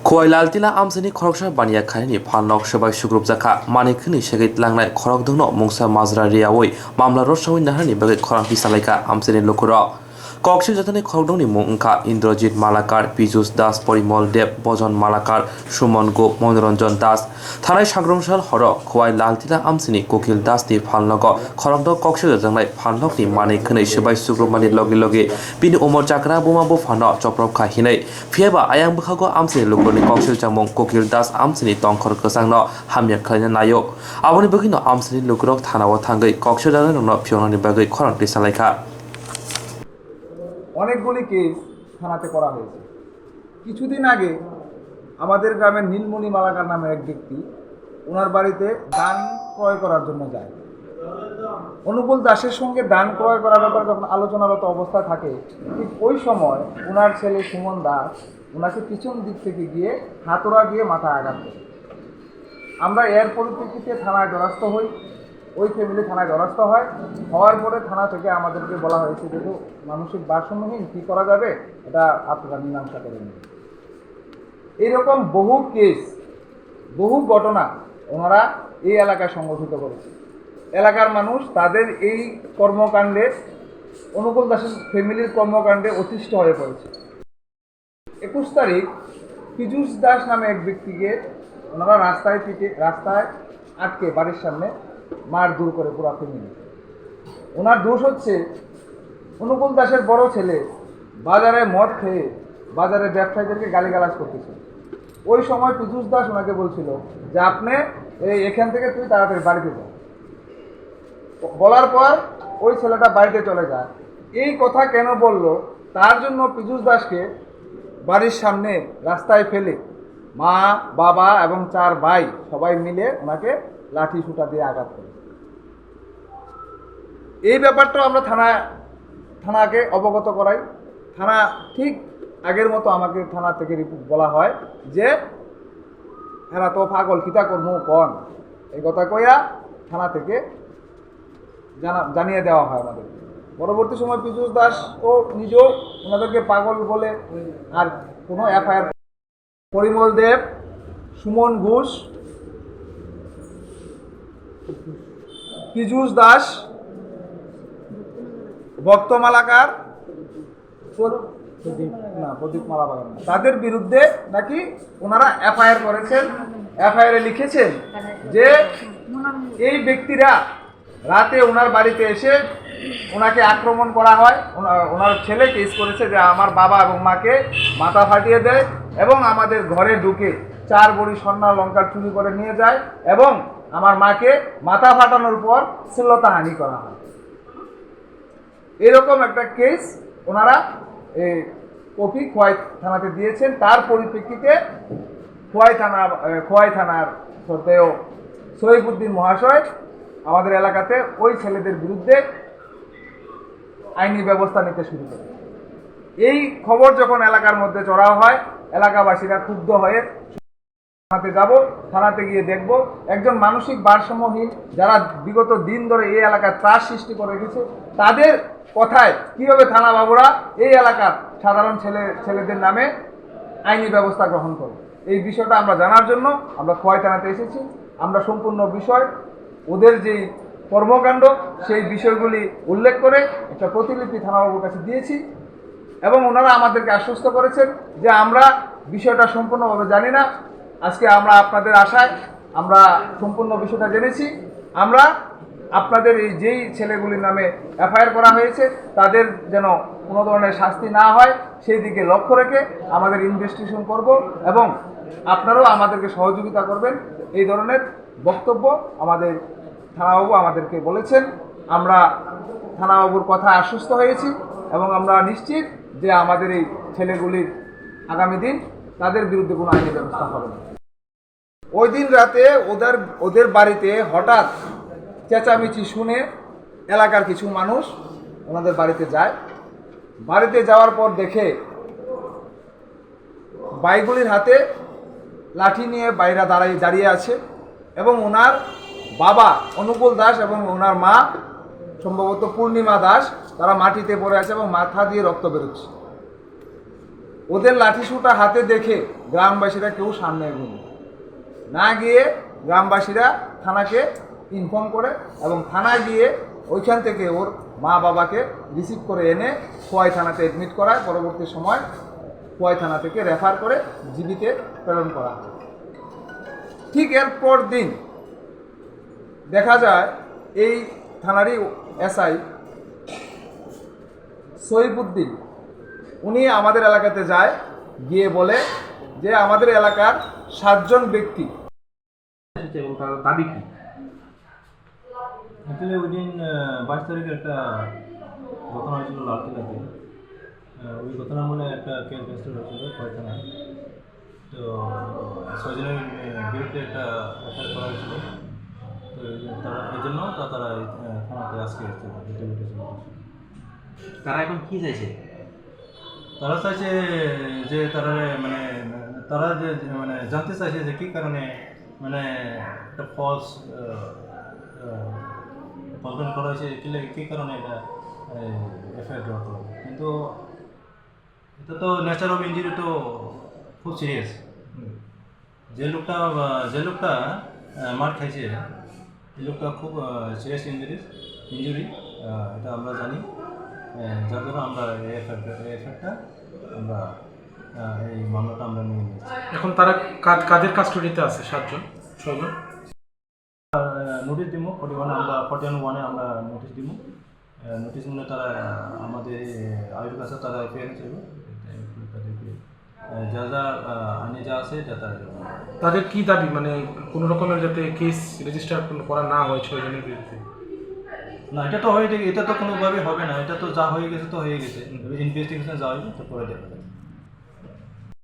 खयलालतिला आमसनि खरकसा बानिया खानिनि फाननक सबाय सुग्रुप जाखा मानिखनि सेगैत लांनाय खरक दंनो मुंसा माजरा रियावै मामला रसावै नाहारनि बागै खरां पिसालायका आमसनि लुखुराव कक्सि जाथानि खरक दंनि मुं ओंखा इन्द्रजित मालाकार पीयूष दास परिमल देव बजन मालाकार सुमन गोप मनोरंजन दास थानाय सांग्रांसाल हर खवाय लालतिला आमसनि कोकिल दासनि फाननक खरक दं कक्सि जाथांनाय फाननकनि मानिखनि सबाय सुग्रुपमानि लगे लगे बिनि उमर जाग्रा बुमाबो फान चप्रब खाहिनै फियाबा आयां बखागो आमसनि लुखुरनि कक्सि जामुं कोकिल दास आमसनि तंखर गोसांनो हामिया खालायनो नायो आबनि बगिनो आमसनि लुखुराव थानाव थांगै कक्सि जानाय नंनो फियनानि बागै खरां पिसालायखा অনেকগুলি কেস থানাতে করা হয়েছে। কিছুদিন আগে আমাদের গ্রামের নীলমণি মালাকার নামে এক ব্যক্তি ওনার বাড়িতে ধান ক্রয় করার জন্য যায়। অনুকূল দাসের সঙ্গে ধান ক্রয় করার ব্যাপারে যখন আলোচনারত অবস্থা থাকে, ঠিক ওই সময় ওনার ছেলে সুমন দাস ওনাকে পিছন দিক থেকে গিয়ে হাতুড়া দিয়ে মাথায় আঘাত করে। আমরা এর পরিপ্রেক্ষিতে থানায় দ্বারস্থ হই, ওই ফ্যামিলি থানায় দ্বারস্থ হয়। হওয়ার পরে থানা থেকে আমাদেরকে বলা হয়েছে যে মানসিক ভারসাম্যহীন কী করা যাবে, এটা আপনারা মীমাংসা করে নিন। এইরকম বহু কেস, বহু ঘটনা ওনারা এই এলাকায় সংগঠিত করেছে। এলাকার মানুষ তাদের এই কর্মকাণ্ডে, অনুকূল দাসের ফ্যামিলির কর্মকাণ্ডে অতিষ্ঠ হয়ে পড়েছে। 21 তারিখ পীযূষ দাস নামে এক ব্যক্তিকে ওনারা রাস্তায় আটকে বাড়ির সামনে মারধর করে পুরা ফ্যামিলি। ওনার দোষ হচ্ছে অনুকূল দাসের বড় ছেলে বাজারে মদ খেয়ে বাজারে ব্যবসায়ীদেরকে গালিগালাজ করতেছে। ওই সময় পীযূষ দাস ওনাকে বলছিল যে আপনি এখান থেকে তুই তাড়াতাড়ি বাড়িতে যা। বলার পর ওই ছেলেটা বাড়িতে চলে যায়। এই কথা কেন বলল, তার জন্য পীযূষ দাসকে বাড়ির সামনে রাস্তায় ফেলে মা, বাবা এবং 4 ভাই সবাই মিলে ওনাকে লাঠি সুটা দিয়ে আঘাত করে। এই ব্যাপারটা আমরা থানাকে অবগত করাই। থানা ঠিক আগের মতো আমাকে থানা থেকে রিপোর্ট বলা হয় যে এরা তো পাগল, কিতা করবো কন, এই কথা কইয়া থানা থেকে জানিয়ে দেওয়া হয় আমাদের। পরবর্তী সময় পীযূষ দাস ও নিজেও ওনাদেরকে পাগল বলে আর কোনো এফআইআর। পরিমল দেব, সুমন ঘোষ, পীযূষ দাস, ভক্ত মালাকার, প্রদীপ মালাকার, তাদের বিরুদ্ধে নাকি ওনারা এফআইআর করেছেন। এফআইআরে লিখেছেন যে এই ব্যক্তিরা রাতে ওনার বাড়িতে এসে ওনাকে আক্রমণ করা হয়। ওনার ছেলে কেস করেছে যে আমার বাবা এবং মাকে মাথা ফাটিয়ে দেয় এবং আমাদের ঘরে ঢুকে 4 ভরি স্বর্ণ লঙ্কার চুরি করে নিয়ে যায় এবং আমার মাকে মাথা ফাটানোর পর শ্লীলতাহানি করা হয়। এরকম একটা কেস ওনারা কপি খোয়াই থানাতে দিয়েছেন। তার পরিপ্রেক্ষিতে খোয়াই থানার সত্ত্বেও সৈফুদ্দিন মহাশয় আমাদের এলাকাতে ওই ছেলেদের বিরুদ্ধে আইনি ব্যবস্থা নিতে শুরু করে। এই খবর যখন এলাকার মধ্যে চড়াও হয়, এলাকাবাসীরা ক্ষুব্ধ হয়ে থানাতে যাব, থানাতে গিয়ে দেখব একজন মানসিক ভারসাম্যহীন যারা বিগত দিন ধরে এই এলাকায় ত্রাস সৃষ্টি করে রেখেছে, তাদের কথায় কীভাবে থানা বাবুরা এই এলাকার সাধারণ ছেলেদের নামে আইনি ব্যবস্থা গ্রহণ করে। এই বিষয়টা আমরা জানার জন্য আমরা খোয়াই থানাতে এসেছি। আমরা সম্পূর্ণ বিষয়, ওদের যেই কর্মকাণ্ড, সেই বিষয়গুলি উল্লেখ করে একটা প্রতিলিপি থানাবাবুর কাছে দিয়েছি এবং ওনারা আমাদেরকে আশ্বস্ত করেছেন যে আমরা বিষয়টা সম্পূর্ণভাবে জানি না। আজকে আমরা আপনাদের আশায় আমরা সম্পূর্ণ বিষয়টা জেনেছি। আমরা আপনাদের এই যেই ছেলেগুলির নামে এফআইআর করা হয়েছে তাদের যেন কোনো ধরনের শাস্তি না হয় সেই দিকে লক্ষ্য রেখে আমাদের ইনভেস্টিগেশন করব এবং আপনারাও আমাদেরকে সহযোগিতা করবেন। এই ধরনের বক্তব্য আমাদের থানাবাবু আমাদেরকে বলেছেন। আমরা থানাবাবুর কথা আশ্বস্ত হয়েছি এবং আমরা নিশ্চিত যে আমাদের এই ছেলেগুলির আগামী দিন তাদের বিরুদ্ধে কোনো আইনি ব্যবস্থা হবে না। ওই দিন রাতে ওদের বাড়িতে হঠাৎ চেঁচামেচি শুনে এলাকার কিছু মানুষ ওনাদের বাড়িতে যায়। বাড়িতে যাওয়ার পর দেখে ভাইগুলির হাতে লাঠি নিয়ে বাইরা দাঁড়িয়ে আছে এবং ওনার বাবা অনুকূল দাস এবং ওনার মা সম্ভবত পূর্ণিমা দাস তারা মাটিতে পড়ে আছে এবং মাথা দিয়ে রক্ত বেরোচ্ছে। ওদের লাঠিসোঁটা হাতে দেখে গ্রামবাসীরা কেউ সামনে এগোয়নি, না গিয়ে গ্রামবাসীরা থানাকে ইনফর্ম করে এবং থানায় গিয়ে ওইখান থেকে ওর মা বাবাকে রিসিভ করে এনে খোয়াই থানাতে অ্যাডমিট করায়। পরবর্তী সময় খোয়াই থানা থেকে রেফার করে জিবিতে প্রেরণ করা হয়। ঠিক এরপর দিন দেখা যায় এই থানারই এসআই সৈফুদ্দিন উনি আমাদের এলাকাতে যায়, গিয়ে বলে যে আমাদের এলাকার 7 জন ব্যক্তি এবং তার দাবি কি? অ্যাকচুয়ালি ওই দিন 22 তারিখে একটা ঘটনা হয়েছিল লালকেল্লাতে। ওই ঘটনার মনে একটা কেস রেজিস্টার হয়েছিল খোয়াই থানায়। তো 6 জনের বিরুদ্ধে একটা এফআইআর করা হয়েছিল। তো তারা এই জন্য তারা থানাতে আজকে এসেছিল। তারা এখন কি চাইছে? তারা চাইছে যে তারা যে জানতে চাইছে যে কী কারণে একটা ফলস কমপ্লেন করা হয়েছে, কী কারণে এটা এফআইআর দেওয়া হলো। কিন্তু এটা তো নেচার অফ ইঞ্জুরি তো খুব সিরিয়াস। যে লোকটা মার খাইছে এই লোকটা খুব সিরিয়াস ইঞ্জুরি এটা আমরা জানি। যার জন্য আমরা এই এফআইআরটা আমরা এই মামলাটা আমরা নিয়ে নিয়েছি। এখন তারা কাদের কাস্টডিতে আছে? 7 জন। নোটিশ দিব 41 আমরা নোটিশ দিব। নোটিশ মনে তারা আমাদের আয়ুর কাছে তারা এফআইআর চাইব। তাদেরকে যা আইনে যা আছে তাদের কি দাবি? মানে কোনো রকমের যাতে কেস রেজিস্টার করা না হয় 6 জনের বিরুদ্ধে। না, এটা তো কোনোভাবে হবে না। এটা তো যা হয়ে গেছে তো হয়ে গেছে। ইনভেস্টিগেশন যা হয়েছে তো পরে দেখা যাবে।